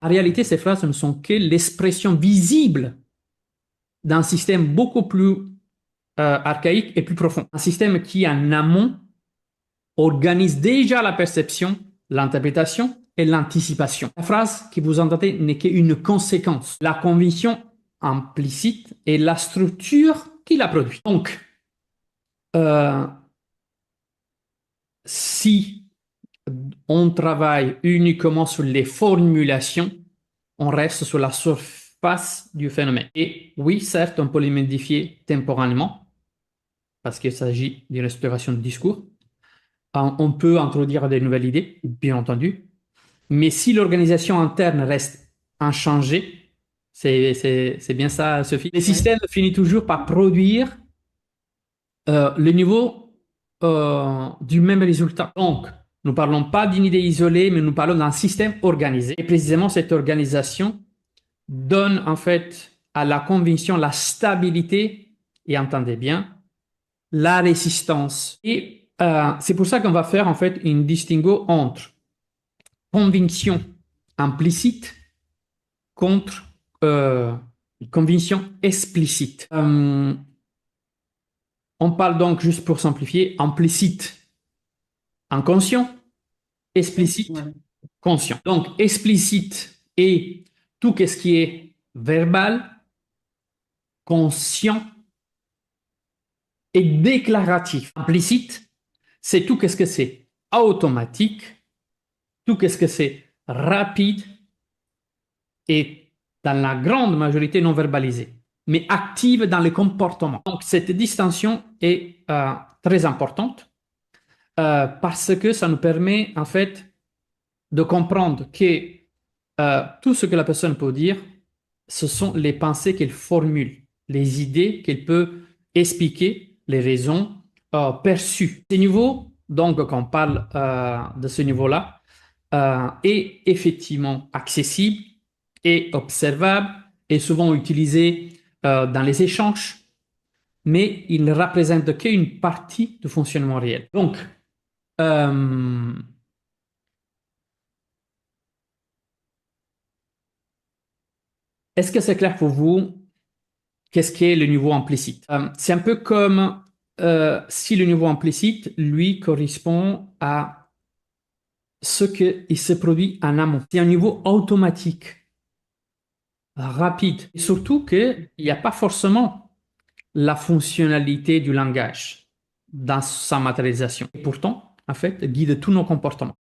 En réalité, ces phrases ne sont que l'expression visible d'un système beaucoup plus archaïque et plus profond. Un système qui, en amont, organise déjà la perception, l'interprétation et l'anticipation. La phrase que vous entendez n'est qu'une conséquence. La conviction implicite est la structure qui la produit. Donc, euh, si on travaille uniquement sur les formulations, on reste sur la surface du phénomène. Et oui, certes, on peut les modifier temporairement, parce qu'il s'agit d'une exploration de discours. On peut introduire de nouvelles idées, bien entendu, mais si l'organisation interne reste inchangée, c'est bien ça, Sophie, le système finit toujours par produire le niveau du même résultat. Donc, nous ne parlons pas d'une idée isolée, mais nous parlons d'un système organisé. Et précisément, cette organisation donne en fait à la conviction la stabilité, et entendez bien, la résistance. Et c'est pour ça qu'on va faire en fait une distinguo entre conviction implicite contre conviction explicite. On parle donc, juste pour simplifier, implicite inconscient, explicite conscient. Donc, explicite est tout ce qui est verbal, conscient et déclaratif. Implicite, c'est tout ce que c'est automatique, tout ce que c'est rapide et dans la grande majorité non verbalisé, mais active dans les comportements. Donc cette distinction est très importante parce que ça nous permet en fait de comprendre que tout ce que la personne peut dire, ce sont les pensées qu'elle formule, les idées qu'elle peut expliquer, les raisons perçues. Ce niveau, donc quand on parle de ce niveau-là, est effectivement accessible et observable et souvent utilisé dans les échanges, mais il ne représente qu'une partie du fonctionnement réel. Donc, euh, est-ce que c'est clair pour vous qu'est-ce qu'est le niveau implicite? C'est un peu comme si le niveau implicite, lui, correspond à ce qui se produit en amont. C'est un niveau automatique, rapide. Et surtout qu'il n'y a pas forcément la fonctionnalité du langage dans sa matérialisation. Et pourtant, en fait, guide tous nos comportements.